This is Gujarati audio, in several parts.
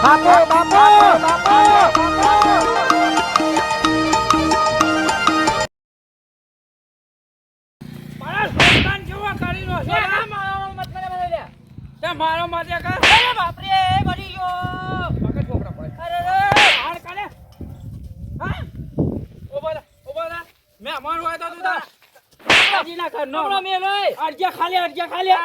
બાપુ બાપુ બાપુ મારા સોતાન કેવો કરી લો છે મારો મત કરે લે તે મારો મત કર અરે બાપ રે મરી ગયો પકડ છોકરા ભાઈ અરે રે હાલ કાલે હા ઓબરા મે અમારું હોય તો તું તા આજી ના કર નો મે લઈ અરજ્યા ખાલી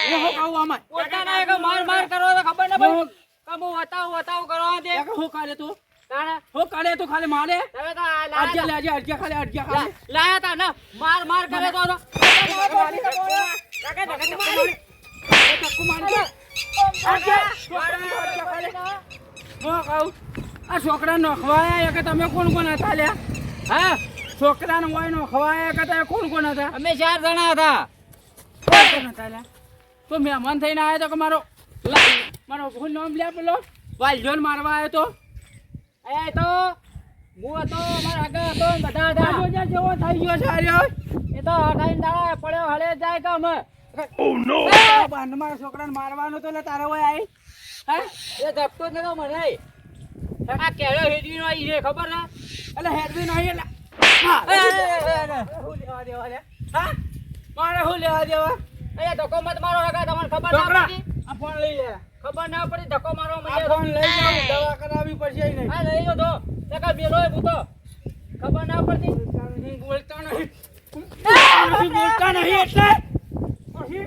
એ હો કાવ આમાં ઓટા ના કે માર કરો તો ખબર ના ભાઈ કમો વતાવ કરો દે હું કરે તું તાણા હો કરે તું ખાલી મારે હવે તો અરજ્યા લેજે અરજ્યા ખાલી લાયા તા ના માર કરે તો આ છોકરા નો ખવાયા કે તમે કોણ હતા લ્યા હા છોકરા નો હોય નો ખવાયા કે તમે કોણ હતા અમે 4 જણા હતા તો મહેમાન થઈને આવ્યો તો કે મારો ફૂલ નામ લે પેલો વાલજોન મારવા આવ્યો તો એ તો હું હતો મારા આગળ હતો બધા હતા જેવો થઈ ગયો છે આર્યો એ તો હટાઈને દાડા પડ્યો હળે જાય કે અમે ઓ નો બાંધમાં છોકરાને મારવાનો તો લે તારે હોય આવી હે એ ધપતો જ નતો મને આ કેળો હેડવી નો આવી છે ખબર ને એટલે હેડવી નો આવી એટલે હું લેવા દેવા લે હા મારે હું લેવા દેવા એ ધક્કો મત મારો હગા તમને ખબર ના પડી આ ફોન લઈ લે ખબર ના પડી ધક્કો મારો મને ફોન લઈ જાવ દવા કરાવી પડશે નહીં હા લઈ લો તો ટકા બેલો એ ભૂતો ખબર ના પડતી બોલતા નહીં એટલે પછી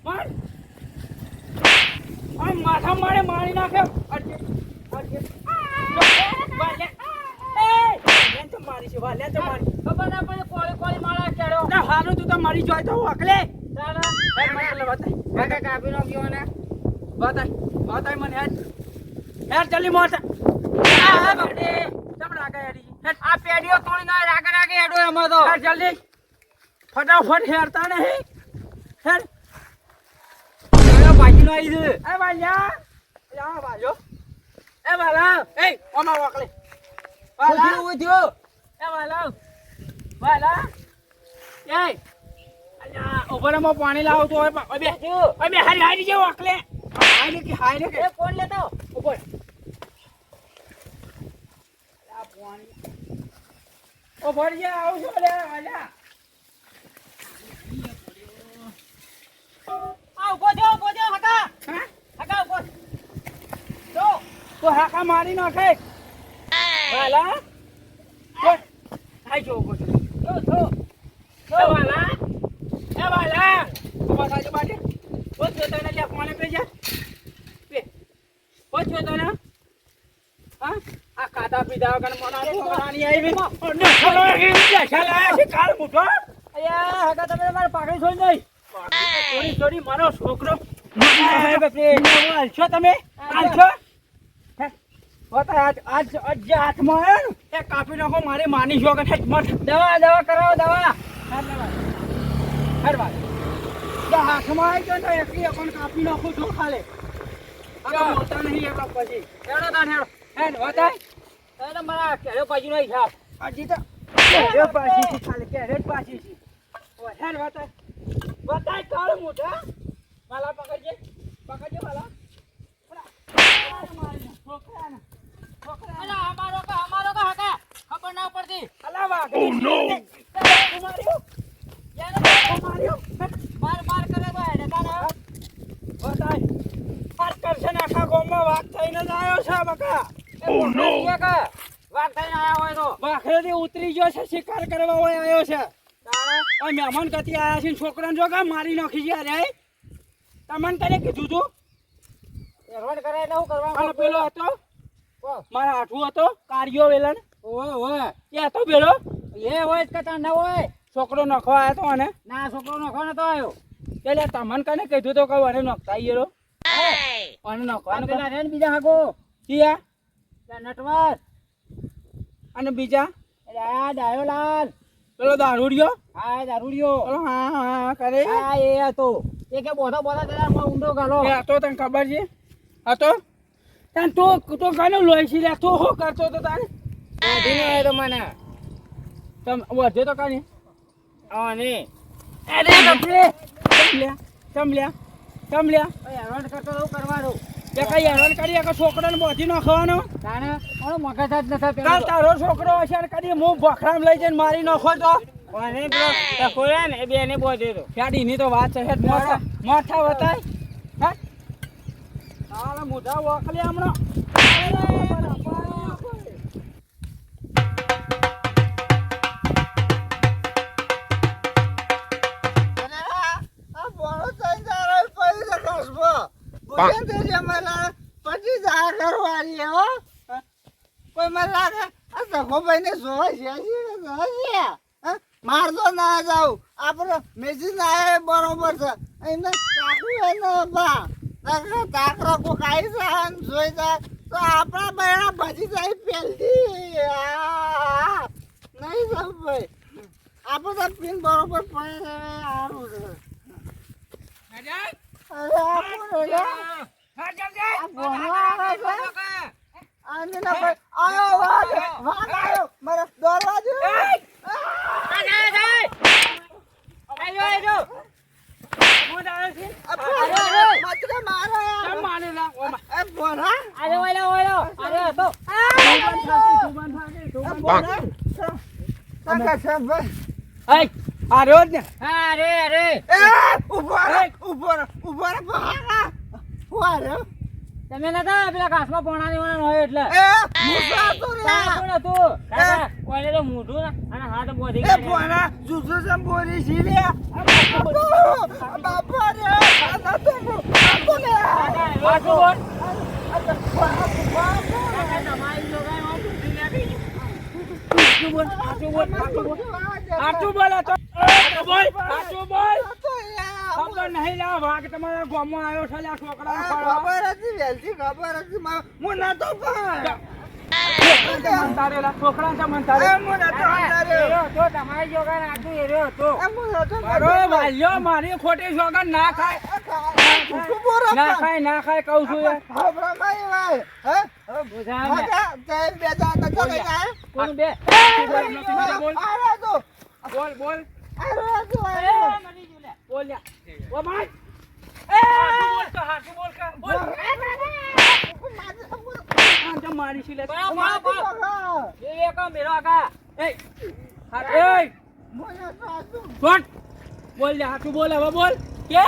માર આ માથા મારે મારી નાખે અડજે વાલે એ તો મારી છે વાલે તો મારી ખબર ના પડે કોળી મારા કેડો ના હારું તું તો મારી જોય તો અકલે ચાલો એ મને બતાય કાપી નો ગયો ને બતાય મને યાર જલ્દી મોટ આ બડે તમ રાગે યારી આ પેડીઓ તોડી ના રાગે હેડો એમાં તો યાર જલ્દી ફટાફટ હેરતા નહીં હેર એનો બાજી નો આવી છે એ વાલ્યા યા બાજો એ વાલા એ ઓમાં વાકલે વાલા ઉધ્યો એ વાલા એ અલ્યા ઓબરામાં પાણી લાવતો હોય બે હારી જે વાકલે હાઈ કે ફોન લેતો ઉપર આ પાણી ઓ ભરજે આવજો લે આલા આવ ગોજો હકા હકા ઉભો તો હાકા મારી નાખે વાલા આઈ જો ગોજો તો વાલા એ વાલા ઉભા થાજો બાજે બોલ તો તને લે ફોન પે જા પછો તો ને હા આ કાતા પીધા વગર મના છોકરાની આવી ને ચલો એ ચાલા છે કાળ મુઠો અયા હગા તમે માર પાકડી છોડી નહીં ચોરી મારો છોકરો છો તમે આલશો આજ હાથમાં આવ્યો ને એ કાપી નાખો મારે માની છો કે દવા કરાવો દવા હર વાત હાથમાં આવી ગયો તો એકલી અકોન કાપી નાખો છો ખાલે મોટા નહીં એટલા પછી હેડો તાન હેડ વતાય એને મારા કેળો બાજુ નો હિસાબ હજી તો કેળો પાછી છે ખાલી કેળો પાછી છે હેડ વતાય કાળ મોટા માલા પકડજે માલા છોકરા અમારો કા હકા ખબર ના પડતી અલા વાગ ઓ નો માર કરે ભાઈ ને તારા વતાય આ કરશન આખા ગામમાં વાગ થઈને જ આવ્યો છે બકા ઓ નો વાગ થઈને આવ્યો હોય તો વાખરેથી ઉતરી ગયો છે શિકાર કરવા હોય આવ્યો છે તારે આ મહેમાન કતી આયા છે છોકરાને જો કા મારી નાખી છે રે તમને કરે કીધું તું એરવડ કરે એટલે હું કરવા પેલો હતો મારા આઠું હતો કાર્યો વેલણ ઓય એ હતો પેલો એ હોય જ કતા ન હોય છોકરો નખવા આવ્યો તો અને ના છોકરો નખવા નતો આવ્યો એટલે તમને કને કીધું તો કહું અને નખતા ઈરો અને નખવાનું પેલા રે બીજા હાગો કિયા નટવર અને બીજા આ ડાયોલાલ પેલો દારૂડિયો હા દારૂડિયો હા કરે હા એ હતો એ કે બોધો તેના માં ઊંડો ગાલો એ હતો તને ખબર છે હતો તને તો ગાનો લોઈ છે લે તો હો કરતો તો તારે ધીને આયો તો મને તમ વધે તો કાની આ ને અરે બાપરે ચમ લે કેમ લ્યા હેરાન કરતો રહું કરવાનું. એ કઈ હેરાન કરી કે છોકરાને બોધી નાખવાનો તારે ઓલો મગજ જ નથી પેલો. કાલ તારો છોકરો હશે ને કદી હું ભખરામ લઈ જઈને મારી નાખો તો કોને પેલો ટકોરા ને એ બેને બોધ્યો તો. ફેડીની તો વાત છે હેડ મોઠા વતાય હે હાલ મોઢા વખલે હમણાં મારતો ના જાવ આપડે મેસી ના બરોબર છે એને કાકું એને બા કાકરા કો કાઈ જાય જોઈ જાય તો આપણા બૈરા ભજી જાય પેલથી નહીં જાવ ભાઈ આપણે તો પીન બરોબર પડે છે સારું છે અરે આયો વાઘ આયો મારા દરવાજો તમે નતા પેલા ઘાસમાં પોણા હોય એટલે ઓલે તો મોઢું ને અને હાથ બોધી નહીં લા વાઘ તમારા ગામમાં આવ્યો છે લા છોકરા ખબર હતી વેલથી ખબર હતી હું નતો છોકરા છે મંતારે તમારી જોગા નાખું એ રહ્યો હતો. મારી ખોટી સોગન ના ખાય ના ખાય કઉ છું કોણ બે બોલ બોલ બોલ ઓ ભાઈ મારી છે બોલ હાથું બોલ હવે બોલ કે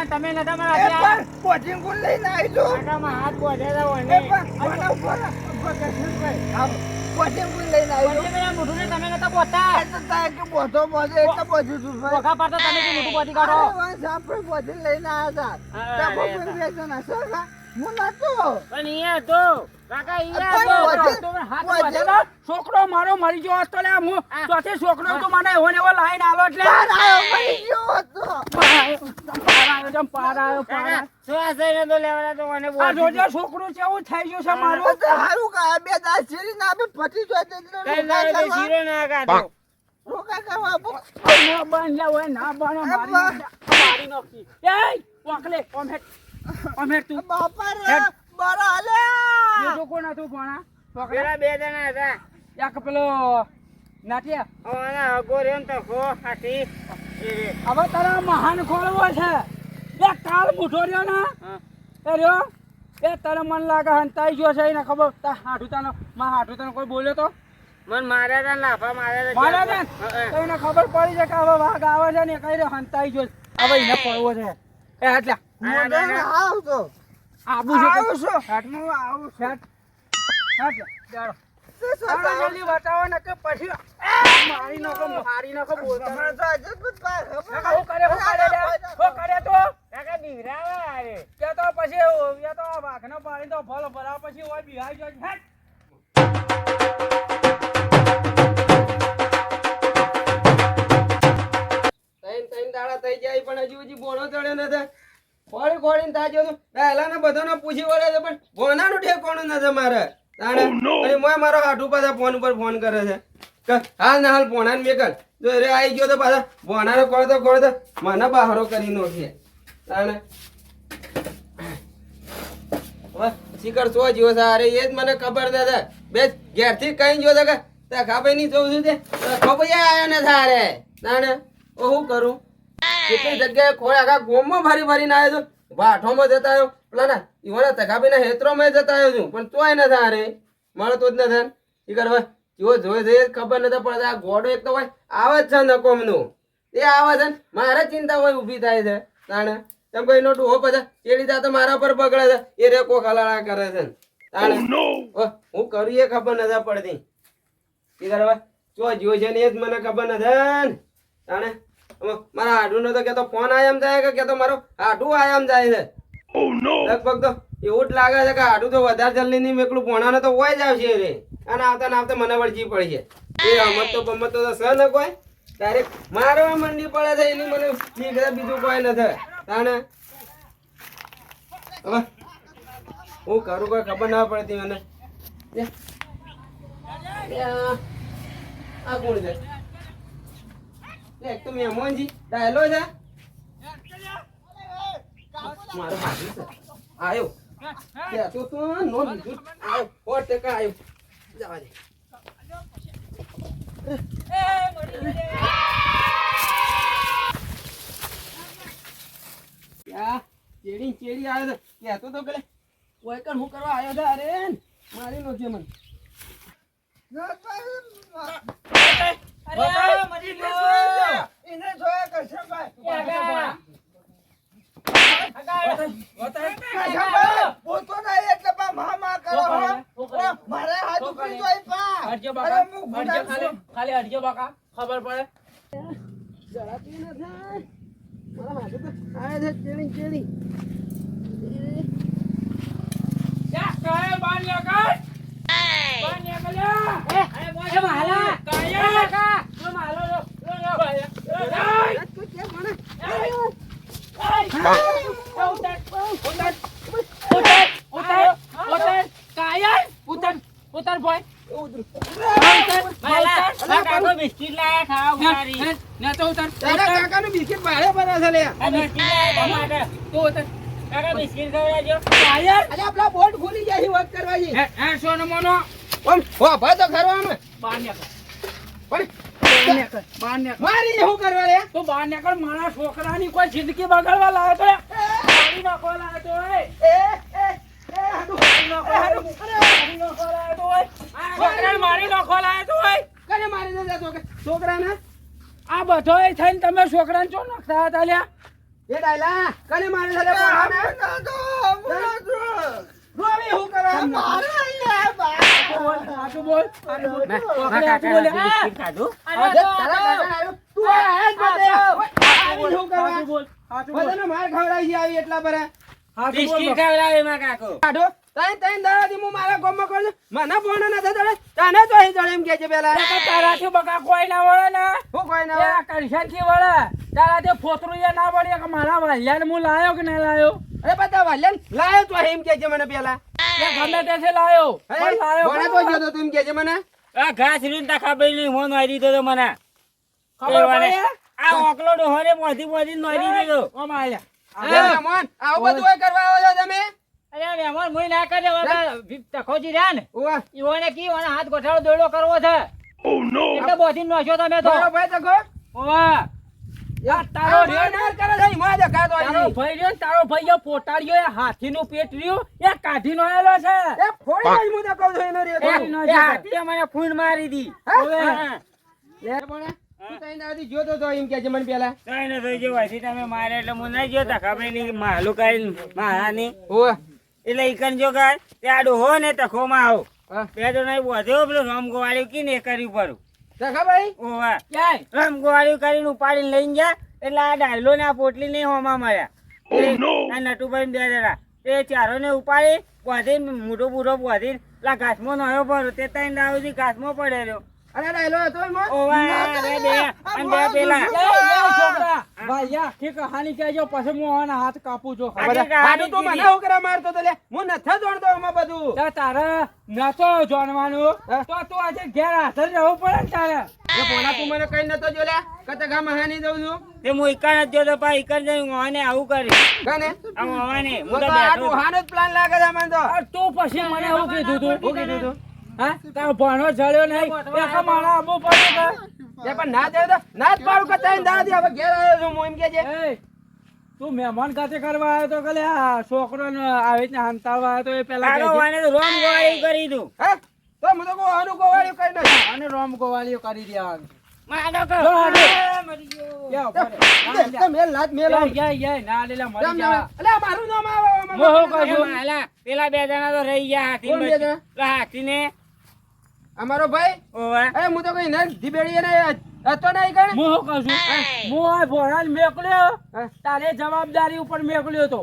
તમે નતા મારા કોચિંગ કોણ લઈને આવી છો હાથ બોધે કોચિંગ કોણ લઈને આવી મોઢું ને તમે નતા બોધતા બોધો બોધે એટલે બધું તું વખા પાડતા તમે કે મોઢું બોધી કાઢો. આપણે કોચિંગ લઈને આવ્યા હતા હું નતો પણ ઈ તો કાકા ઈ તો છોકરો મારો મરી ગયો હતો લે હું ચોથી છોકરો તો મને એવો ને એવો લાઈન આલો એટલે છોકરો છે એવું થઈ ગયું છે મારું સારું કા બે દાસ શેરી ના આપે પટી રોકા કરવા ના બન હોય ના બન મારી નોખી એ વાકલે ઓમેટ તું બાપા રે બરા લે બીજો કોણ હતું ભણા પેલા બે જણા હતા. એક પેલો નાટ્યા ઓના ગોરેન તો ખો હાથી હવે તારા મહાન ખોલવો છે એ કાળ બુઢો રહ્યો ને એ રહ્યો એ તારે મન લાગે હંતાઈ ગયો છે એને ખબર તા હાઠુતાનો હાઠુતાનો કોઈ બોલ્યો તો મન માર્યા તા લાફા માર્યા મારા બેન તો એને ખબર પડી છે કે હવે વાઘ આવે છે ને કઈ રહ્યો હંતાઈ ગયો હવે એને પડવો છે એ એટલે આવતો આબુ છે હાટમાં આવું શેટ ચાલો જલ્દી બતાવો ને કે પછી મારી નકો બોલતો મને તો આજે જ ખબર હું કરે તો કાકા બીવરાવા અરે કે તો પછી એ તો વાઘનો પાણી તો ભલો ભરાવ પછી ઓય બિહાઈ ગયો હેટ ત્રણ દાડા થઈ જાય પણ હજી બોનો ચડ્યો નથી ખોળી ખોળીને તાજો તો પહેલા ને બધાને પૂછી વળે છે પણ ભોનાનું ઠેકોણું નથી મારે તાણે અને મોય મારો હાટુ પાછા ફોન ઉપર ફોન કરે છે કે હાલ ને હાલ ભોણાને મેકલ જો રે આવી ગયો તો પાછા ભોણાને કોળતો મને બહારો કરી નોખીએ તાણે હવે શિખર સો જીવો છે અરે એ જ મને ખબર છે બે ઘેરથી કઈ ગયો છે કે ખાભાઈ ની જોઉં છું તે ખોભાઈ આવ્યો ને તારે તાણે હું કરું કેટલી જગ્યાએ ખોળ આખા ગોમમાં ભરી ભરીને આવ્યો તો વાઠોમાં જતા આવ્યો પેલા ના ઈવાના તકાબીના હેત્રોમાં જતા આવ્યો છું પણ તોય ન થાય રે મળતો જ ન થાય ઈ કરવા જો જોઈ જઈએ ખબર નથી પડતી આ ગોડો એક તો હોય આવે જ છે નકોમનું એ આવે છે ને મારે ચિંતા હોય ઊભી થાય છે તાણે તેમ કોઈ એનો ડોહો પછી ચેડી જાય તો મારા પર બગડે છે એ રે કોક હલાળા કરે છે તાણે હું કરું એ ખબર નથી પડતી ઈ કરવા જો જોઈ છે ને એ જ મને ખબર નથી ને તાણે મારા હાડુનો તો કેતો ફોન આયામ જાય કે કેતો મારો હાડું આયામ જાય છે લગભગ તો એવું જ લાગે છે કે હાડું તો વધારે જલ્દી નહીં મેકલું ભોણાનો તો હોય જ આવશે રે અને આવતા ને આવતા મને વળજી પડી છે એ રમત તો બમત તો સ ન કોઈ ડાયરેક્ટ મારવા મંડી પડે છે એની મને બીજું કોઈ નથી તાણે હવે હું કરું કોઈ ખબર ના પડતી મને આ કોણ છે એક તો મહેમાનજી ડાયલો છે મારો હાથી છે આયો તો નો બીજું આયો 100% આયો જવા દે ચેડી ચેડી આવ્યો છે કહેતો તો પેલે ઓયકન હું કરવા આવ્યો છે અરે મારી નો છે મને અરે મરી ગયો એને જોયા કરશે ભાઈ બોલતો નહીં એટલે પા મા કરો મારે હાથ ઉપરી જોઈ પા અડજો બાકા ખાલી અડજો બાકા ખબર પડે જરાતી ન થાય મારા હાથે તો આય છે ચેડી ચેડી યા કાય બાન્યા કર બાન્યા કલ્યા અરે બોલ માલા કાયા કા લો માલો લો તો કે મને ઉતર બોય બિસ્કિટ લાયા ખાવા ના તો ઉતર તારા કાકાનું બિસ્કિટ ભાડે ભરા છે લે તો ઉતર કાકા બિસ્કિટ ખવડાવજો કાયર અરે આપલા બોટ ખોલી જાય વાત કરવા જી હે સોનો મોનો ઓમ હો ભાઈ તો ખરો આમ બાન્યા પણ બાન્યા મારી શું કરવા લે તો બાન્યા કર મારા છોકરાની કોઈ જિંદગી બગાડવા લાયો તો મારી નાખવા લાયો તો મારી નાખવા લાયો તો કને મારી દે છોકરાને આ બધો થઈને તમે છોકરાને ચો નાખતા હતા લ્યા એ ડાયલા કને મારી દે રોવી હું કરવા આટલું બોલ તારા કાકા આવ્યો તું આ જ બતે શું કરવા બોલ બધાને માર ખવડાવી છે આવી એટલા બરા બિસ્કિટ ખવડાવે માં કાકો આડો તઈ તઈ દાદી હું મારા ગામમાં કરું મને ફોન ન થતો તને તો અહીં જડે એમ કે છે પેલા તારાથી બકા કોઈ ના વળે ને હું કોઈ ના કરશન થી વળે તારાથી ફોતરું ના વળે કે મારા વાલ્યાને હું લાયો કે ના લાયો અરે બધા વાલ્યાન લાયો તો એમ કે છે મને પેલા ગમે તે છે લાયો પણ લાયો કોણે તો જોતો તું એમ કે છે મને આ ઘાસ રીન તા ખાબઈ ની મોન વારી દીધો તો મને ખબર પડે આ ઓકલો ડોહરે મોધી મોધી નોરી દીધો ઓ માલ્યા અરે મોન આવું બધું કરવા આવો છો તમે અરે મહેમાન મુઈ ના કરે વાગા તખોજી રહ્યા ને ઓવા ઈઓને કી ઓને હાથ ગોઠાળો દોડો કરવો છે એટલે બોધી નોશો તમે તો તારો ભાઈ તકો ઓવા યાર તારો તારો રેડ કરે છે મોય દેખાતો તારો અહીં ભાઈ રહ્યો ને, તારો ભાઈ એ પોટાડ્યો એ હાથીનું પેટ રહ્યું એ કાઢી નો આવેલો છે એ ફોડી ગઈ હું તો કહું છું એનો રે એ હાથીએ મને ફૂંડ મારી દી ઓવે. લે પણ તું તઈ દાદી જોતો તો એમ કે છે મને પેલા કઈ ન થઈ ગયો વાસી તમે મારે એટલે હું નહીં જોતા ખબર નહીં માલું કરીને મારાની ઓવા એટલે ઈકન જો ગાય તે આ ડોહો ને તખોમાં આવો હા બે તો નહીં બોધ્યો પેલું રમગો વાળ્યું કી ને કર્યું પરું દેખા ભાઈ ઓવા ક્યાંય રમગો વાળ્યું કરીને ઉપાડીને લઈને ગયા એટલે આ ડાયલો ને આ પોટલી નહીં હોમાં મળ્યા આ નટુભાઈ બે જણા એ ચારો ને ઉપાડી બોધીને મોટો બુઢો બોધીને પેલા ઘાસમાં નયો ભરો તે ત્રણ દાવથી ઘાસમાં પડેલો અરે ડાયલો હતો એમાં ઓવા બે બે અને બે પેલા છોકરા ભાઈ યા આખી કહાની કહેજો પછી હું આના હાથ કાપું છું આડું તો મને હું કરવા મારતો તો લે હું નથી જોડતો એમાં બધું તો તારે નતો જાણવાનું તો તું આજે ઘેર હાજર રહેવું પડે ને તારે એ પોણા તું મને કઈ નતો જો લે કતે ગા મહાની દઉં છું તે હું ઈકન જ જોતો પા ઈકન જઈને ઓવાને આવું કરી કને આ ઓવાને હું હું તો તો આ બેઠો ડોહાનો જ પ્લાન લાગે છે મને તો આ તું પછી મને એવું કીધું તું હું કીધું તું હા તારો ભણો જડ્યો નહીં એ મારા આબુ પડ્યો એ પણ ના દે તો ના જ પાડું કે તઈ દાદી હવે ઘેર આવ્યો છું હું એમ કે છે એ તું મહેમાન ખાતે કરવા આવ્યો તો કે આ છોકરો આવી રીતના હંતાળવા આવ્યો તો એ પેલા તારો કહેજે. વાને તો રોમ ગોળી કરી દઉં. હે તો હું તો કહું આનું ગોવાળિયું કઈ નથી અને રોમ ગોવાલીઓ કરી દેવાનું. મારો જો કહો. હાડો. મરી ગયો. યા ઉપર. ના, લે. મેલ લાત મેલ યા, ના લેલા મરી જા. અલે મારું નામ આવે મો હું કહું એ છું. માલા, પેલા બે જણા તો રહી ગયા હાથી કોણ બે જણા? હાથીને અમારો ભાઈ ઓવા એ હું તો કઈ ને ધીબેડીએ ને હતો નહીં કણ હું શું કહું છું? હું આ ભોળાને મેકલ્યો હા. તારે જવાબદારી ઉપર મેકલ્યો તો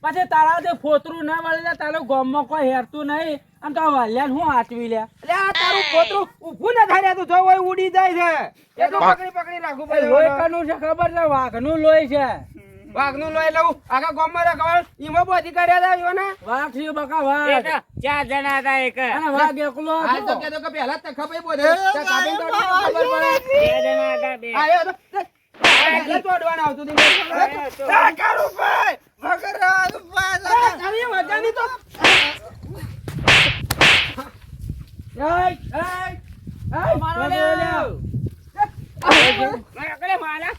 પછી તારા જે ફોતરું ના વળે તારો ગામમાં કોઈ હેરતું નહીં અને તો વાલ્યાને હું હાચવી લ્યા. એટલે આ તારું પોતરું ઊભું ના થાય તું જો હોય ઉડી જાય છે એ તો પકડી પકડી રાખવું એ લોહી પડે કનું છે ખબર છે? વાઘનું લોહી છે. વાઘનું લોહી લઉં આખા ગામમાં રખવાડ ઈમાં બધી કર્યા હતા ઈઓને વાઘ છે બકા એ વાઘ. તો ચાર જણા હતા એક અને વાઘ એકલો હાલ તો હતો. કહેતો કે પહેલા તક ખબર બોધે તો કાબીન તો ખબર પડે બે જણા હતા બે આયો તો પહેલા તોડવાના આવતું તું કાકાનું ભાઈ ભગરાનું ભાઈ તારી વજાની તો એય, એય, મારો વાઘ લ્યો. લ્યો. મારા કલે માલા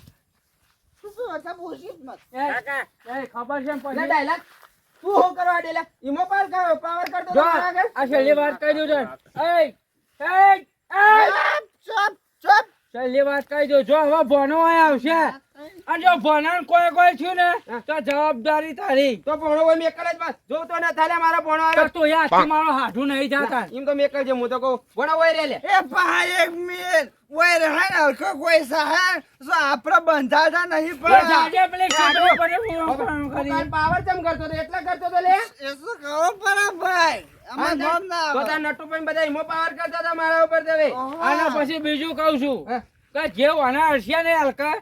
શું હતા પૂછી જ મત એય, કાકા એય, ખબર છે ને લે પછી? ડાયલાગ તું હું કરવા ડેલા ઈમો પાવર કરતો જો, તો મારા આગળ. આ છેલ્લી વાત કહી દઉં છું. એય, એય, એય. ચપ ચપ છેલ્લી વાત કહી દઉં. જો હવે ભણો અહીં આવશે અને જો ભણાને કોઈ થયું ને તો જવાબદારી તારી. તો ભણો હોય મેકલ જ બસ જો તો ના થાલે મારા ભણો તો આવ્યો તું યાદ મારો હાથું નહીં જાતા. એમ તો મેકલ છે હું તો કહું ભણો હોય રે લે એ ભાઈ એક મિનિટ ઓય રહે ને હલકો કોઈ સહાય તો આપણે બંધાતા નહીં તો પણ જાજે પેલી છોકરી પર હું કામ કરી. પાવર ચમ કરતો તો એટલા કરતો તો લે એ શું કરો પરા ભાઈ અમે નોમ ના તો તાર નટુ પણ બધા ઈમો પાવર કરતા હતા મારા ઉપર તો હવે આના પછી બીજું કહું છું હા. કે જે વાના હશે ને હલકા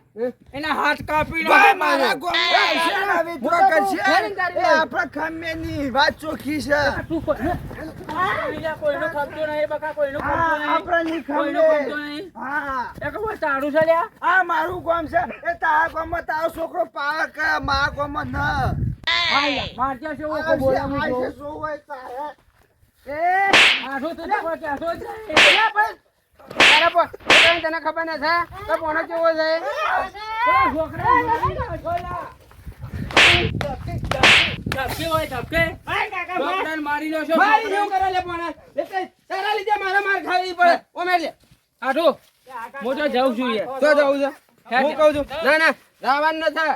એના હાથ કાપી ભાઈ નાખો મારા મારે. ગોમમાં આવશે ને આવી હું તો તો કહું, કરશે. ફેરીને તારી એ લઉં. આપણા ખામેની વાત ચોખ્ખી છે તું બીજા કોઈનું ખપતું નહીં બકા, કોઈનું હા, ખપતું નહીં. આપણે નહીં કોઈનું ખમે. ખપતું નહીં. હા એ ખબર તારું છે લ્યા? આ મારું ગામ છે એ તારા ગામમાં તારો છોકરો પાવર કરે મારા ગામમાં ન હા યાર, મારજે છે એવું કોઈ બોલે હું જોઉં. શું હોય તારે એ આઠું તો તો કોઈ કહેતો જ નહીં. લે પણ તારા પોતાને તને ખબર ના છે તો ભણો કેવો છે પેલા છોકરાને મારી નાખો લા. ધબકે હોય ધબકે. છોકરાને મારી લો છો મારી છોકરાને. જેવું કરે લે પણ એટલે તારા લીધે મારા માર ખાવી પડે ઓમે લે આઠું, હું તો જાઉં છું યાર. તો જવું છે હું કહું છું ના ના રાવણ નથી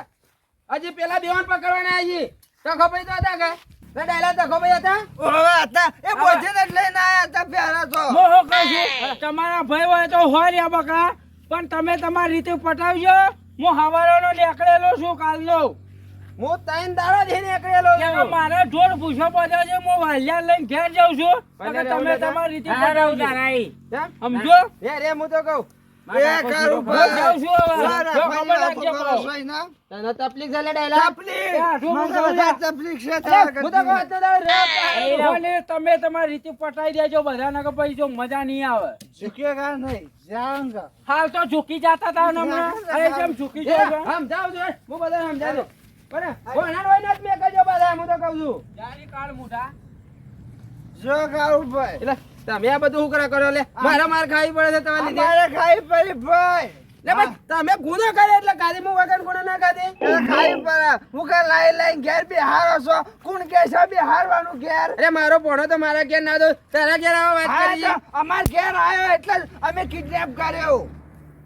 હજી પેલા બેવાન પકડવાના આવી તો ખબર તો હતા કે ડાયલા તો ખબર હતા ઓવે હતા એ બોધીને જ લઈને આયા હતા પહેલા તો હું શું કહું છું, તમારા ભાઈ હોય તો હોય લ્યા બકા, પણ તમે તમારી રીતે પટાવજો. હું હવારોનો નીકળેલો છું કાલનો. હું ત્રણ દાડા જઈને એકડેલો કે મારે ઢોર ભૂસો પડ્યો છે, હું વાલિયા લઈને ઘેર જાઉં છું. પણ તો તમે રહેવું તમારી રીતે હા રહું પટાવજો. તારા ઈ. સમજો? રે રે હું તો કહું એ કરું હું ભાઈ જાઉં છું હવે. વાહ, જો ભાઈ, ખબર આ રાખજો પકડો કહો. સોય ના. તને તકલીફ છે લે ડાયલા તકલીફ. એ આઠું મને મને વધારે તકલીફ છે તારા હું તો કહું કરતી. તો રે ભલે તમે તમારી રીતે પટાઈ દેજો બધાને, કે પછી જો મજા નહીં આવે. ઝુકેગા નહીં જાઉંગા. હાલ તો ઝૂકી જતા હતા ને હમણાં. અરે કેમ ઝૂકી જાઓ છો? સમજાવ છો હું બધા સમજાવ બરાબર ભણાડ હોય ને જ મેં કહેજો બધા હું તો કહું છું જારી કાળ મુઠા. જો ગાઉં ભાઈ એટલે તમે આ બધું શું કરો લે મારા માર ખાવી પડે છે તમારી લીધે અમારે ખાઈ પડી ભાઈ લે ભાઈ તમે ગુનો કરે એટલે ગાડી માં વગર ગુનો ના ગાડી એ ખાઈ પડે હું કે લાઈ લાઈ ઘેર બિહારો છો કોણ કે છે બિહારવાનું ઘેર અરે મારો ભણો તો મારા ઘેર ના દો તારા ઘેર આવા વાત હા કરી તો અમાર ઘેર આવ્યો એટલે જ અમે કિડનેપ કર્યો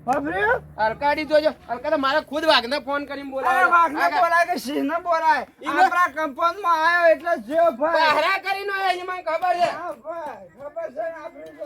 ખબર્યું? અલકાડી જોજો અલકા તો મારા ખુદ વાઘને ફોન કરીને અરે બોલાવ્યો વાઘને બોલાય કે સિંહને બોલાય આપણા કંપાઉન્ડમાં આવ્યો એટલે જ જો ભાઈ બહારા કરીને આયા, એની મને ખબર છે હા ભાઈ ખબર છે ને આપણી તો